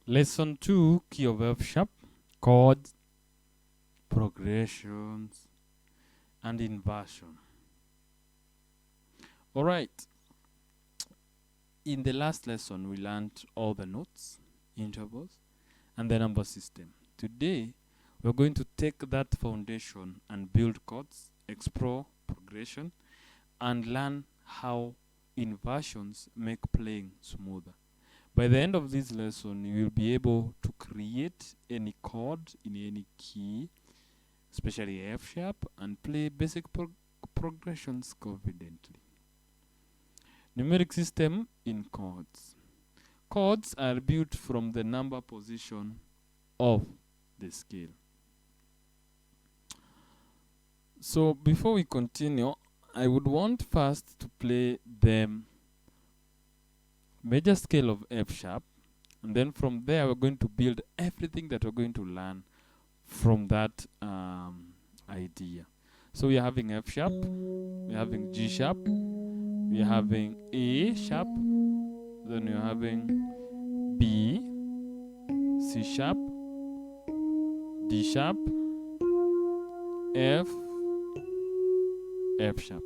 Lesson 2, key of F sharp, chords, progressions, and inversion. Alright, in the last lesson we learned all the notes, intervals, and the number system. Today we're going to take that foundation and build chords, explore progression, and learn how inversions make playing smoother. By the end of this lesson, you will be able to create any chord in any key, especially F sharp, and play basic progressions confidently. Numeric system in chords. Chords are built from the number position of the scale. So before we continue, I would want first to play the major scale of F sharp, and then from there we're going to build everything that we're going to learn from that idea. So we're having F sharp, we're having G sharp, we're having A sharp, then we're having B, C sharp, D sharp, F, F sharp.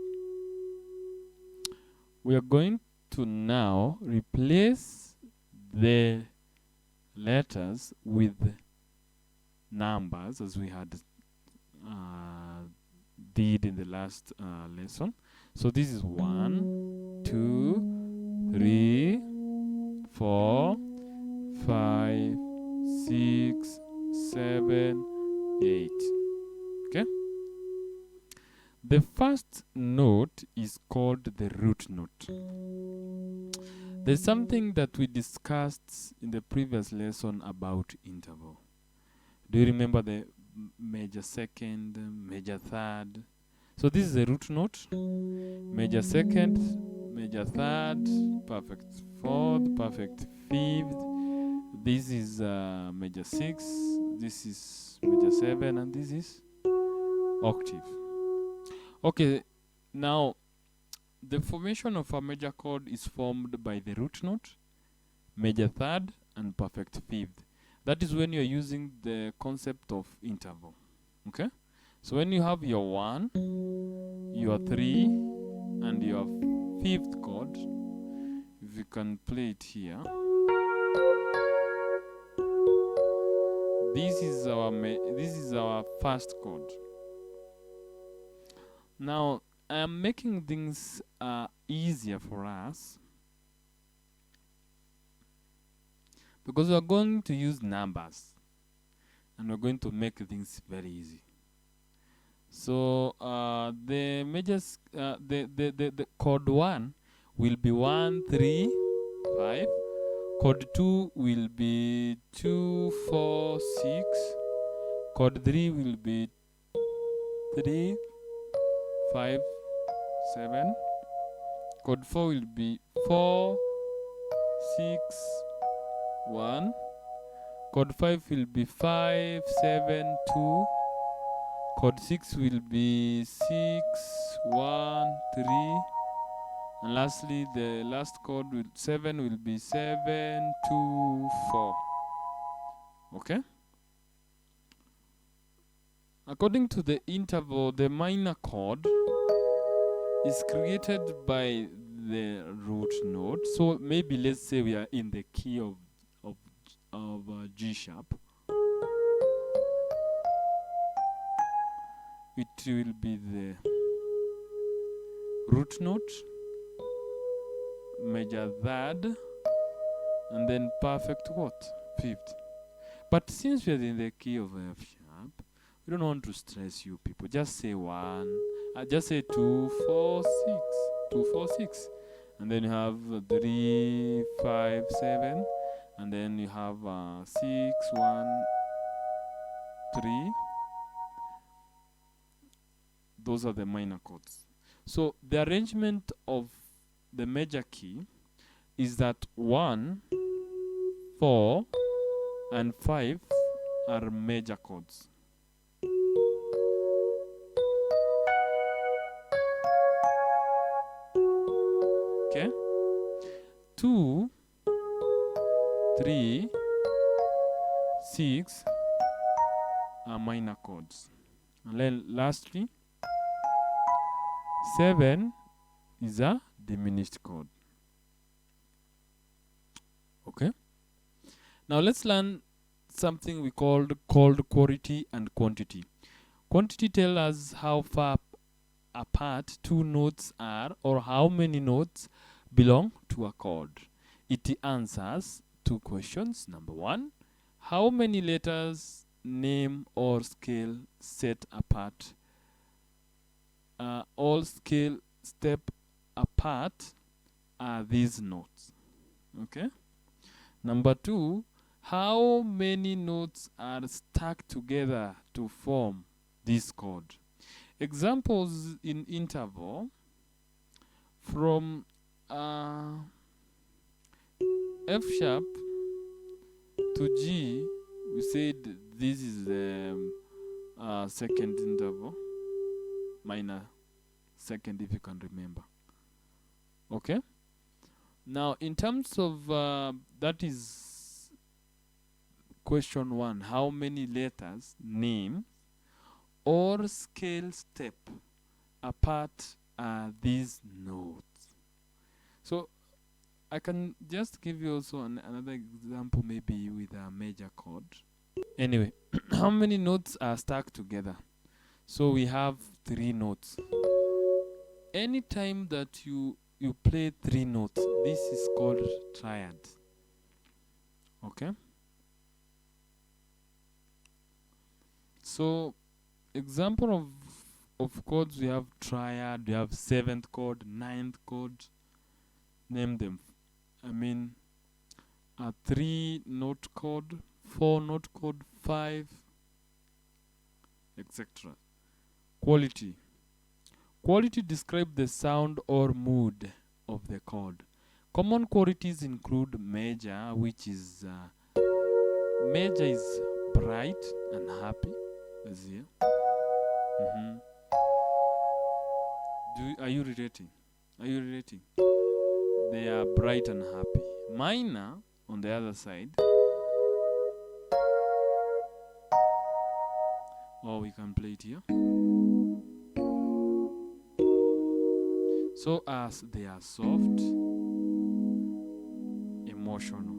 We are going to now replace the letters with numbers, as we had did in the last lesson. So this is 1, 2, 3, 4, 5, 6, 7, 8. Okay? The first note is called the root note. There's something that we discussed in the previous lesson about interval. Do you remember the major second, major third? So this is a root note. Major second, major third, perfect fourth, perfect fifth. This is major 6, this is major 7, and this is octave. Okay, now the formation of a major chord is formed by the root note, major third, and perfect fifth. That is when you're using the concept of interval. Okay? So when you have your 1, your 3, and your 5th chord, if you can play it here, this is our first chord. Now I am making things easier for us because we are going to use numbers and we're going to make things very easy. So the majors, the chord 1 will be 1, 3, 5. Chord 2 will be 2, 4, 6. Chord 3 will be 3, 5, 7. Chord 4 will be 4, 6, 1. Chord 5 will be 5, 7, 2. Chord 6 will be 6, 1, 3. And lastly, the last chord 7 will be 7, 2, 4. Okay? According to the interval, the minor chord is created by the root note. So maybe let's say we are in the key of G sharp. It will be the root note, major third, and then perfect what? 5th. But since we are in the key of F sharp, we don't want to stress you people. Just say 1. Just say 2, 4, 6. 2, 4, 6. And then you have 3, 5, 7. And then you have 6, 1, 3. Those are the minor chords. So the arrangement of the major key is that 1, 4, and 5 are major chords. Okay? 2, 3, 6 are minor chords. And then lastly, 7 is a diminished chord. Okay. Now let's learn something we called quality and quantity. Quantity tells us how far apart two notes are, or how many notes belong to a chord. It answers two questions. Number one, how many letters, name, or scale set apart? All scale step apart are these notes. Okay. Number two, how many notes are stuck together to form this chord? Examples in interval from F sharp to G. We said this is the second interval, minor second, if you can remember. Okay. Now, in terms of that is question 1, how many letters, name, or scale step apart are these notes? So I can just give you also another example, maybe with a major chord. Anyway, how many notes are stuck together? So we have 3 notes. Anytime that you play 3 notes, this is called triad. Okay. So example of chords, we have triad, we have 7th chord, 9th chord, name them. I mean, a 3-note chord, 4-note chord, 5, etc. Quality. Quality describes the sound or mood of the chord. Common qualities include major, which is major is bright and happy, as here. Are you relating? Are you relating? They are bright and happy. Minor, on the other side, or we can play it here. So as they are soft, emotional.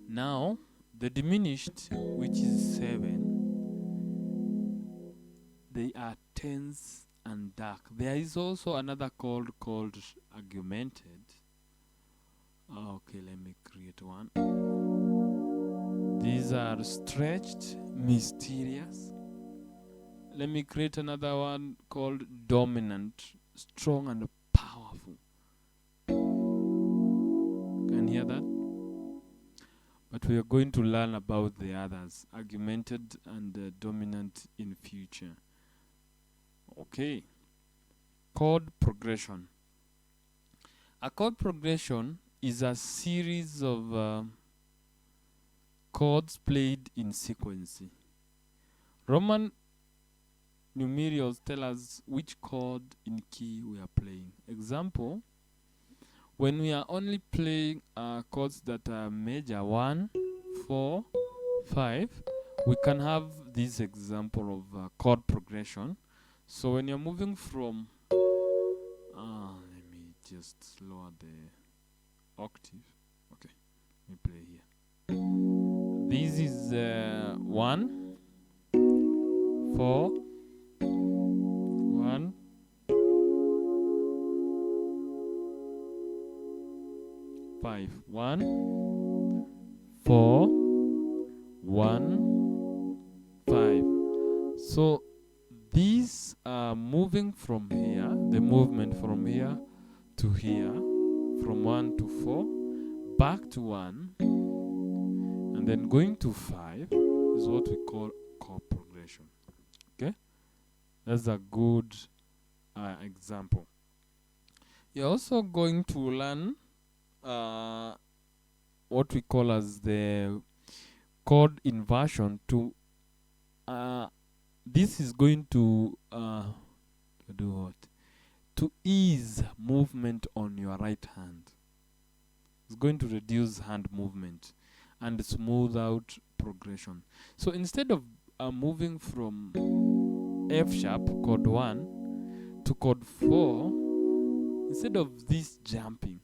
Now, the diminished, which is 7, they are tense and dark. There is also another chord called augmented. Okay, let me create one. These are stretched, mysterious. Let me create another one called dominant, strong and powerful. Can you hear that? But we are going to learn about the others, augmented and dominant, in future. Okay. Chord progression. A chord progression is a series of chords played in sequence. Roman numerals tell us which chord in key we are playing. Example, when we are only playing chords that are major, 1, 4, 5, we can have this example of chord progression. So when you're moving from, let me just lower the octave. Okay, let me play here. This is 1, 4, 1, 5, 1, 4, 1, 5. So these are moving from here, the movement from here to here, from 1 to 4, back to 1, and then going to 5 is what we call chord progression. Okay, that's a good example. You're also going to learn what we call as the chord inversion. To this is going to do what? To ease movement on your right hand. It's going to reduce hand movement. and smooth out progression. So instead of moving from F sharp, chord 1, to chord 4, instead of this jumping,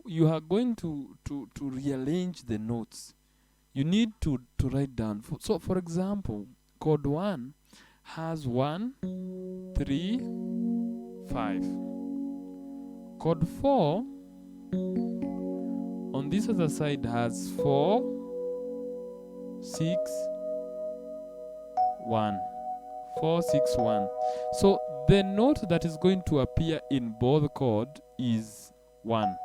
you are going to rearrange the notes. You need to write down. So for example, chord 1 has 1, 3, 5. Chord 4 on this other side has 4, 6, 1. 4, 6, 1. So the note that is going to appear in both chords is 1.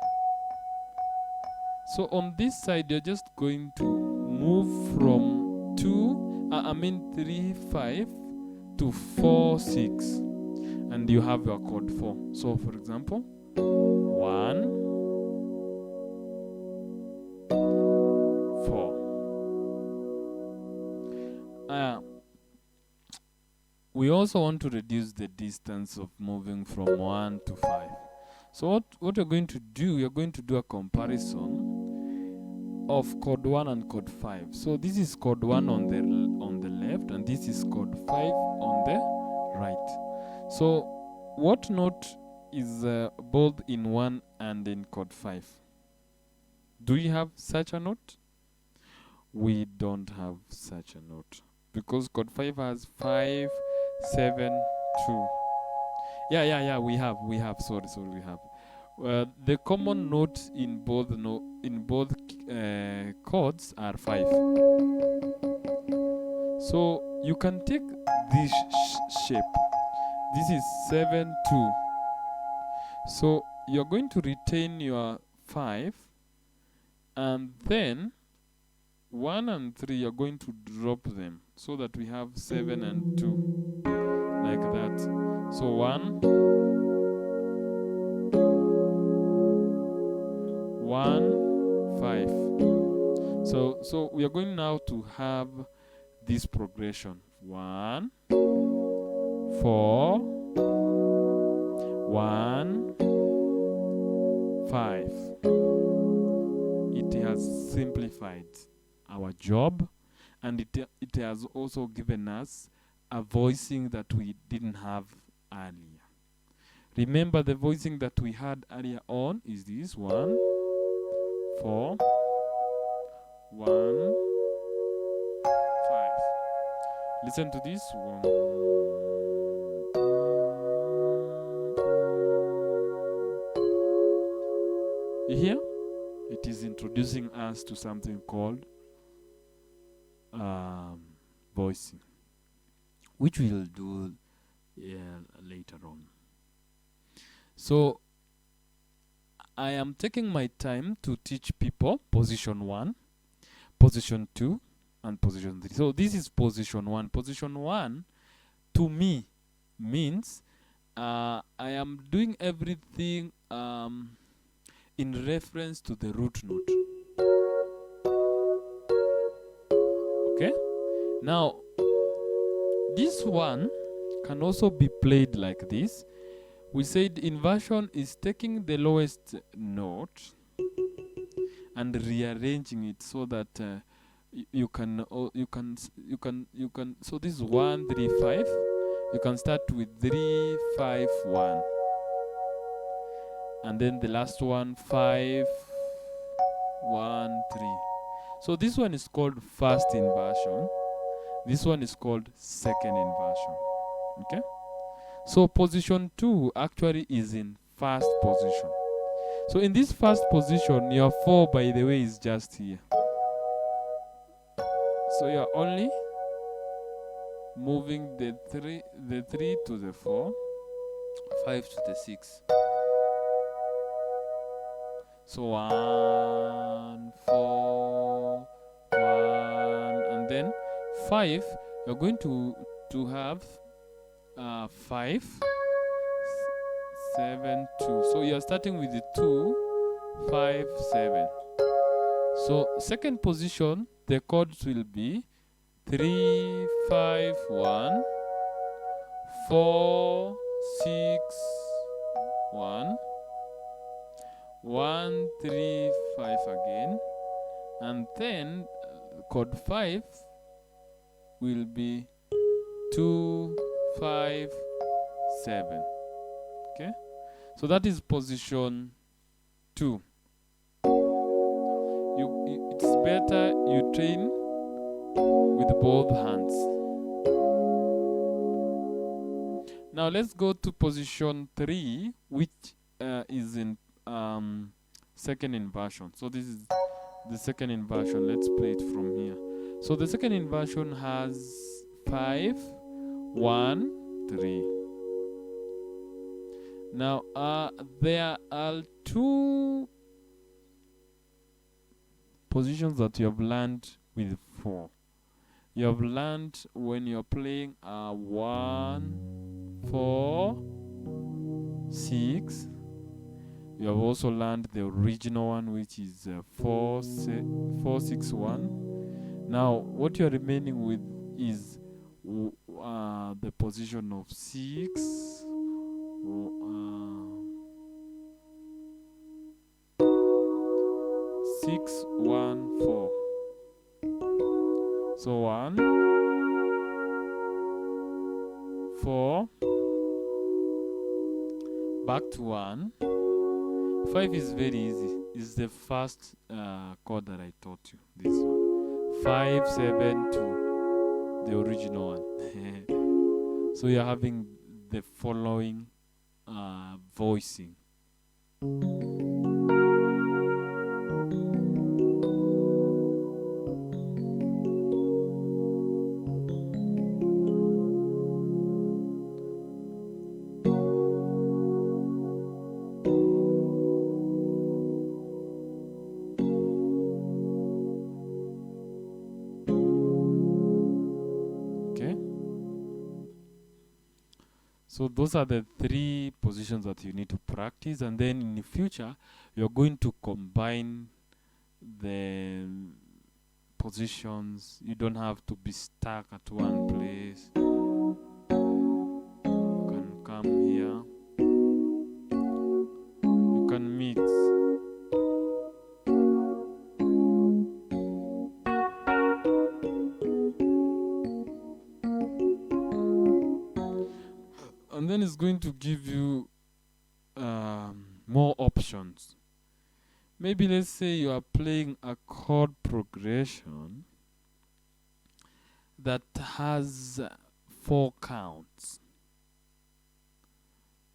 So on this side, you're just going to move from 3, 5 to 4, 6. And you have your chord 4. So for example, 1, 4. We also want to reduce the distance of moving from 1 to 5. So what you're going to do, you're going to do a comparison of chord 1 and chord 5. So this is chord 1 on the left, and this is chord 5 on the right. So what note is both in 1 and in chord 5? Do you have such a note? We don't have such a note, because chord 5 has 5, 7, 2. Yeah, we have. Sorry, we have. The common notes in both chords are 5. So you can take this shape. This is 7, 2. So you're going to retain your 5, and then 1 and 3 you're going to drop them, so that we have 7 and 2, like that. So 1, 5. So we are going now to have this progression: 1, 4, 1, 5. It has simplified our job, and it has also given us a voicing that we didn't have earlier. Remember, the voicing that we had earlier on is this: 1, 4, 1, 5. Listen to this one. You hear? It is introducing us to something called voicing, which we will do later on. So I am taking my time to teach people position 1, position 2, and position 3. So this is position 1. Position 1 to me means I am doing everything in reference to the root note. Okay? Now, this one can also be played like this. We said inversion is taking the lowest note and rearranging it so that you can. So this is 1, 3, 5. You can start with 3, 5, 1, and then the last one 5, 1, 3. So this one is called first inversion. This one is called second inversion. Okay? So position 2 actually is in first position. So in this first position, your 4, by the way, is just here. So you're only moving the 3 to the 4, 5 to the 6. So 1, 4, 1, and then 5. You're going to have 5, 7, 2. So you're starting with the 2, 5, 7. So second position, the chords will be 3, 5, 1, 4, 6, 1, 1, 3, 5 again, And then chord 5 will be 2, 5, 7. Okay, so that is position 2. It's better you train with both hands. Now let's go to position 3, which is in second inversion. So this is the second inversion. Let's play it from here. So the second inversion has 5, 1, 3. Now there are 2 positions that you have learned with 4. You have learned when you're playing 1, 4, 6. You have also learned the original one, which is 4, 6, 1. Now what you're remaining with is the position of 6, 6, 1, 4. So 1, 4, back to 1. 5 is very easy. It's the first chord that I taught you. This one. 5, 7, 2. The original one. So you're having the following voicing. So those are the 3 positions that you need to practice, and then in the future you're going to combine the positions. You don't have to be stuck at one place. You can come here. You can mix. And then it's going to give you more options. Maybe let's say you are playing a chord progression that has 4 counts.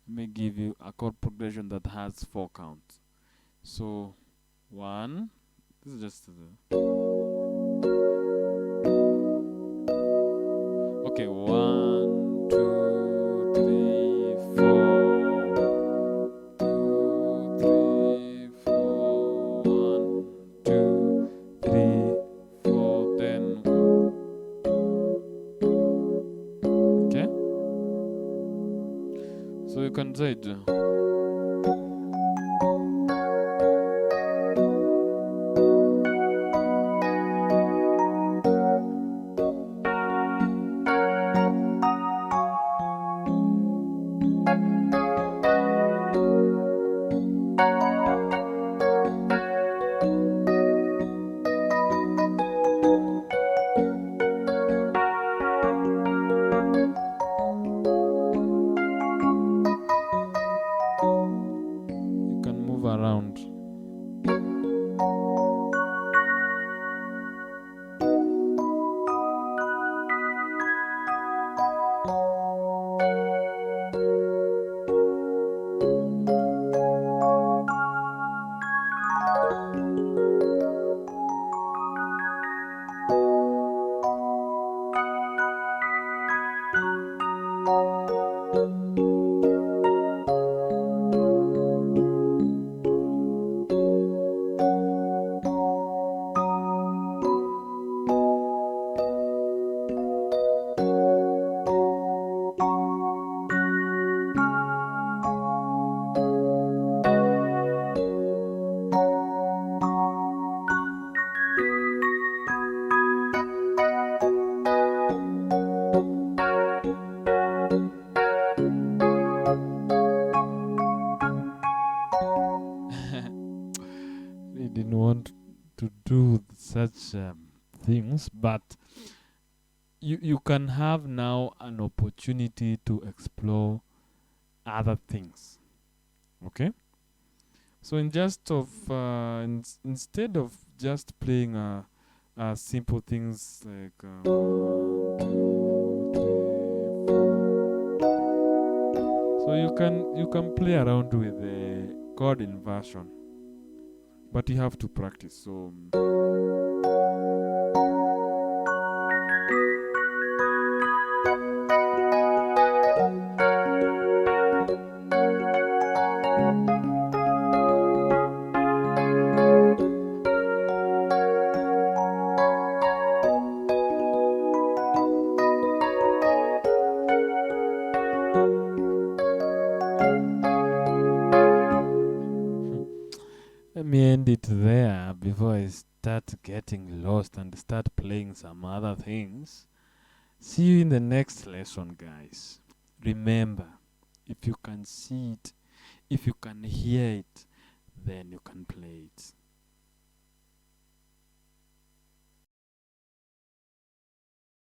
Let me give you a chord progression that has 4 counts. So 1, this is just okay, 1, 2, 3, 4. 2, 3, 4. 1, 2, 3, 4. Then okay. So you can say it. do such things, but you can have now an opportunity to explore other things. Okay, so instead of just playing simple things like 1, 2, 3, 4. So you can play around with the chord inversion, but you have to practice. So let me end it there before I start getting lost and start playing some other things. See you in the next lesson, guys. Remember, if you can see it, if you can hear it, then you can play it.